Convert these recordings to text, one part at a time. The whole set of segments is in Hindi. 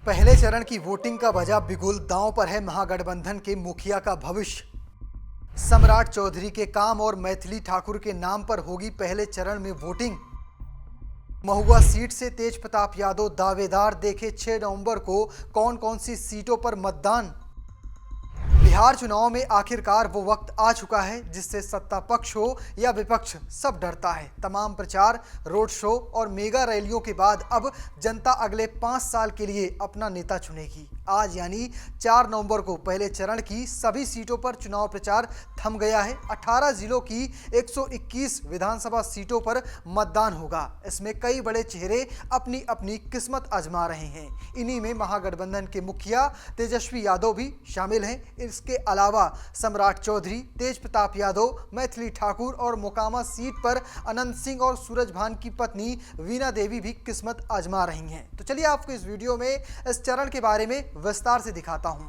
पहले चरण की वोटिंग का बजा बिगुल, दांव पर है महागठबंधन के मुखिया का भविष्य। सम्राट चौधरी के काम और मैथिली ठाकुर के नाम पर होगी पहले चरण में वोटिंग। महुआ सीट से तेज प्रताप यादव दावेदार, देखे 6 नवंबर को कौन कौन सी सीटों पर मतदान। बिहार चुनाव में आखिरकार वो वक्त आ चुका है जिससे सत्ता पक्ष हो या विपक्ष सब डरता है। तमाम प्रचार, रोड शो और मेगा रैलियों के बाद अब जनता अगले 5 साल के लिए अपना नेता चुनेगी। आज यानी 4 नवंबर को पहले चरण की सभी सीटों पर चुनाव प्रचार थम गया है। 18 जिलों की 121 विधानसभा सीटों पर मतदान होगा। इसमें कई बड़े चेहरे अपनी अपनी किस्मत आजमा रहे हैं। इन्हीं में महागठबंधन के मुखिया तेजस्वी यादव भी शामिल हैं। इसके अलावा सम्राट चौधरी, तेज प्रताप यादव, मैथिली ठाकुर और मोकामा सीट पर अनंत सिंह और सूरज भान की पत्नी वीणा देवी भी किस्मत आजमा रही हैं। तो चलिए आपको इस वीडियो में इस चरण के बारे में विस्तार से दिखाता हूं।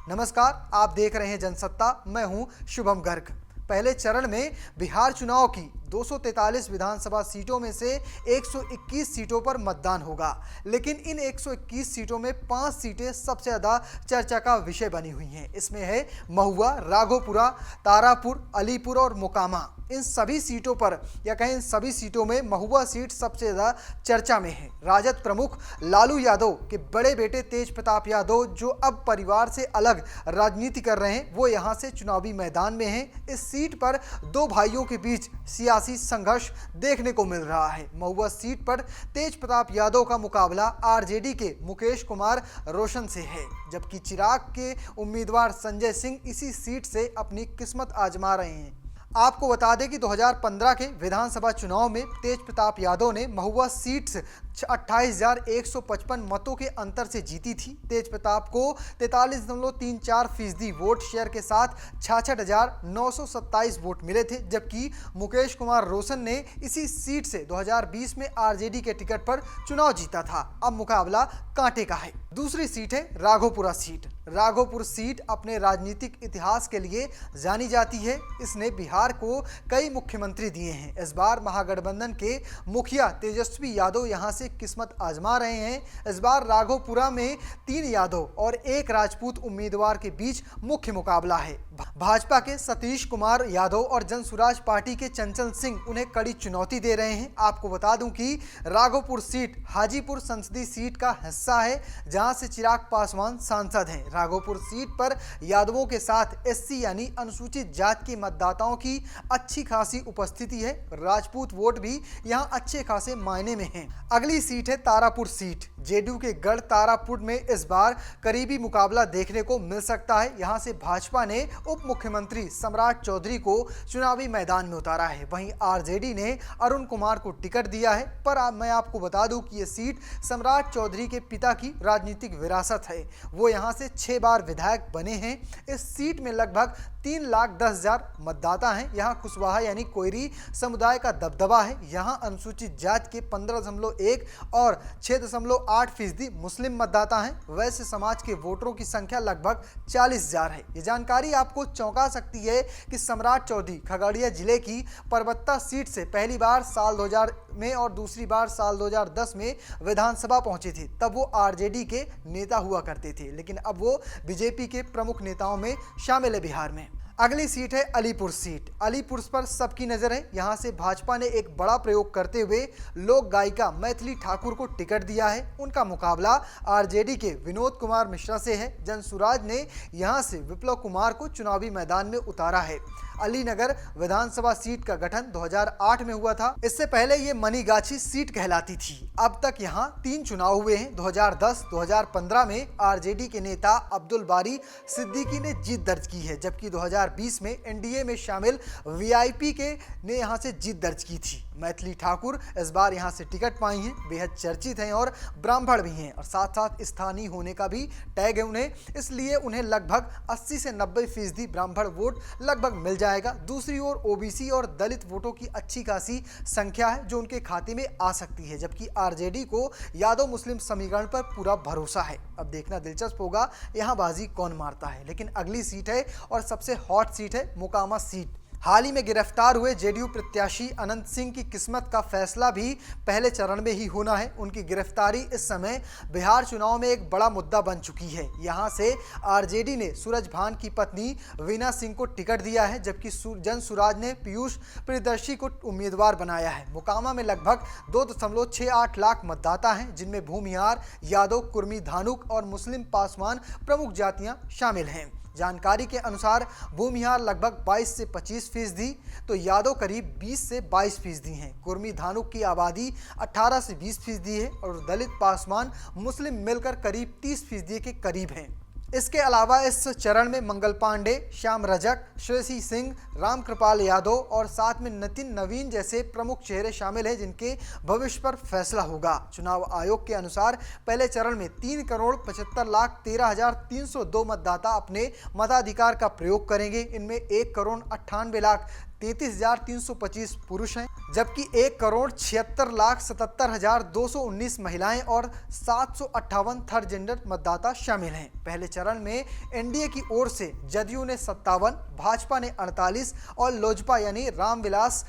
नमस्कार, आप देख रहे हैं जनसत्ता, मैं हूं शुभम गर्ग। पहले चरण में बिहार चुनाव की 243 विधानसभा सीटों में से 121 सीटों पर मतदान होगा, लेकिन इन 121 सीटों में 5 सीटें सबसे ज़्यादा चर्चा का विषय बनी हुई हैं। इसमें है महुआ, राघोपुरा, तारापुर, अलीपुर और मोकामा। इन सभी सीटों पर या कहें इन सभी सीटों में महुआ सीट सबसे ज़्यादा चर्चा में है। राजद प्रमुख लालू यादव के बड़े बेटे तेज प्रताप यादव, जो अब परिवार से अलग राजनीति कर रहे हैं, वो यहाँ से चुनावी मैदान में हैं। इस सीट पर 2 भाइयों के बीच सियासी संघर्ष देखने को मिल रहा है। महुआ सीट पर तेज प्रताप यादव का मुकाबला आरजेडी के मुकेश कुमार रोशन से है, जबकि चिराग के उम्मीदवार संजय सिंह इसी सीट से अपनी किस्मत आजमा रहे हैं। आपको बता दें कि 2015 के विधानसभा चुनाव में तेज प्रताप यादव ने महुआ सीट से 28,155 मतों के अंतर से जीती थी। तेज प्रताप को 43.34% वोट शेयर के साथ 66,927 वोट मिले थे, जबकि मुकेश कुमार रोशन ने इसी सीट से 2020 में आरजेडी के टिकट पर चुनाव जीता था। अब मुकाबला कांटे का है। दूसरी सीट है राघोपुरा सीट। राघोपुर सीट अपने राजनीतिक इतिहास के लिए जानी जाती है। इसने बिहार को कई मुख्यमंत्री दिए हैं। इस बार महागठबंधन के मुखिया तेजस्वी यादव यहां से किस्मत आजमा रहे हैं। इस बार राघोपुरा में 3 यादव और 1 राजपूत उम्मीदवार के बीच मुख्य मुकाबला है। भाजपा के सतीश कुमार यादव और जनसुराज पार्टी के चंचल सिंह उन्हें कड़ी चुनौती दे रहे हैं। आपको बता दूं कि राघोपुर सीट हाजीपुर संसदीय सीट का हिस्सा है, जहां से चिराग पासवान सांसद हैं। राघोपुर सीट पर यादवों के साथ एससी यानी अनुसूचित जाति के मतदाताओं की अच्छी खासी उपस्थिति है। राजपूत वोट भी यहां अच्छे खासे मायने में हैं। अगली सीट है तारापुर सीट। जेडीयू के गढ़ तारापुर में इस बार करीबी मुकाबला देखने को मिल सकता है। यहां से भाजपा ने उप मुख्यमंत्री सम्राट चौधरी को चुनावी मैदान में उतारा है। वहीं आरजेडी ने अरुण कुमार को टिकट दिया है। पर मैं आपको बता दूं कि यह सीट सम्राट चौधरी के पिता की राजनीतिक विरासत है। वो यहां से 6 बार विधायक बने हैं। इस सीट में लगभग 3,10,000 मतदाता हैं। यहाँ कुशवाहा यानी कोयरी समुदाय का दबदबा है। यहाँ अनुसूचित जाति के 15.1 और 6.8% मुस्लिम मतदाता हैं। वैश्य समाज के वोटरों की संख्या लगभग 40,000 है। ये जानकारी आपको चौंका सकती है कि सम्राट चौधरी खगड़िया जिले की परबत्ता सीट से पहली बार साल 2000 में और दूसरी बार साल 2010 में विधानसभा पहुंचे थे। तब वो आरजेडी के नेता हुआ करते थे, लेकिन अब वो बीजेपी के प्रमुख नेताओं में शामिल है बिहार में। अगली सीट है अलीपुर सीट। अलीपुर पर सबकी नजर है। यहां से भाजपा ने एक बड़ा प्रयोग करते हुए लोक गायिका मैथिली ठाकुर को टिकट दिया है। उनका मुकाबला आरजेडी के विनोद कुमार मिश्रा से है। जनसुराज ने यहां से विप्लव कुमार को चुनावी मैदान में उतारा है। अलीनगर विधानसभा सीट का गठन 2008 में हुआ था। इससे पहले ये मनीगाछी सीट कहलाती थी। अब तक यहाँ 3 चुनाव हुए हैं। 2010, 2015 में आरजेडी के नेता अब्दुल बारी सिद्दीकी ने जीत दर्ज की है, जबकि 2020 में एनडीए में शामिल वीआईपी के ने यहाँ से जीत दर्ज की थी। मैथिली ठाकुर इस बार यहाँ से टिकट पाई हैं। बेहद चर्चित हैं और ब्राह्मण भी हैं और साथ साथ स्थानीय होने का भी टैग है उन्हें, इसलिए उन्हें लगभग 80 से 90% ब्राह्मण वोट लगभग मिल जाएगा। दूसरी ओर ओबीसी और दलित वोटों की अच्छी खासी संख्या है जो उनके खाते में आ सकती है, जबकि आरजेडी को यादव मुस्लिम समीकरण पर पूरा भरोसा है। अब देखना दिलचस्प होगा यहाँ बाजी कौन मारता है। लेकिन अगली सीट है और सबसे हॉट सीट है मोकामा सीट। हाल ही में गिरफ्तार हुए जेडीयू प्रत्याशी अनंत सिंह की किस्मत का फैसला भी पहले चरण में ही होना है। उनकी गिरफ्तारी इस समय बिहार चुनाव में एक बड़ा मुद्दा बन चुकी है। यहां से आरजेडी ने सूरज भान की पत्नी वीना सिंह को टिकट दिया है, जबकि जन सुराज ने पीयूष प्रियदर्शी को उम्मीदवार बनाया है। मोकामा में लगभग 2.68 लाख मतदाता हैं, जिनमें भूमिहार, यादव, कुर्मी, धानुक और मुस्लिम पासवान प्रमुख जातियां शामिल हैं। जानकारी के अनुसार भूमिहार लगभग 22 से 25%, तो यादव करीब 20 से 22% हैं। कुर्मी, धानुक की आबादी 18 से 20% है और दलित, पासवान, मुस्लिम मिलकर करीब 30% के करीब हैं। इसके अलावा इस चरण में मंगल पांडे, श्याम रजक, श्रेयसी सिंह, रामकृपाल यादव और साथ में नितिन नवीन जैसे प्रमुख चेहरे शामिल हैं, जिनके भविष्य पर फैसला होगा। चुनाव आयोग के अनुसार पहले चरण में 3,75,13,302 मतदाता अपने मताधिकार का प्रयोग करेंगे। इनमें 1,98,33,325 पुरुष हैं, जबकि 1,76,77,219 महिलाएं और 758 थर्ड जेंडर मतदाता शामिल हैं। पहले चरण में एनडीए की ओर से जदयू ने 57, भाजपा ने 48 और लोजपा यानी रामविलास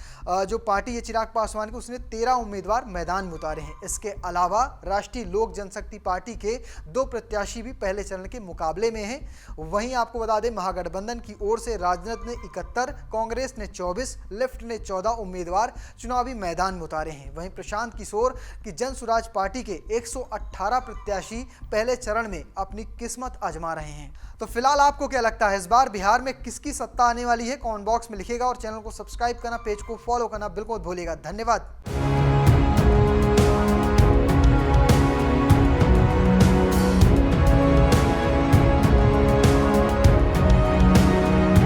जो पार्टी है चिराग पासवान की, उसने 13 उम्मीदवार मैदान में उतारे हैं। इसके अलावा राष्ट्रीय लोक जनशक्ति पार्टी के 2 प्रत्याशी भी पहले चरण के मुकाबले में हैं। वहीं आपको बता दें, महागठबंधन की ओर से राजद ने 71, कांग्रेस ने 24, लेफ्ट ने 14 उम्मीदवार चुनावी मैदान में उतारे हैं। वहीं प्रशांत किशोर की जन सुराज पार्टी के 118 प्रत्याशी पहले चरण में अपनी किस्मत आजमा रहे हैं। तो फिलहाल आपको क्या लगता है, इस बार बिहार में किसकी सत्ता आने वाली है? कमेंट बॉक्स में लिखिएगा और चैनल को सब्सक्राइब करना, पेज को फॉलो करना बिल्कुल मत भूलिएगा। धन्यवाद।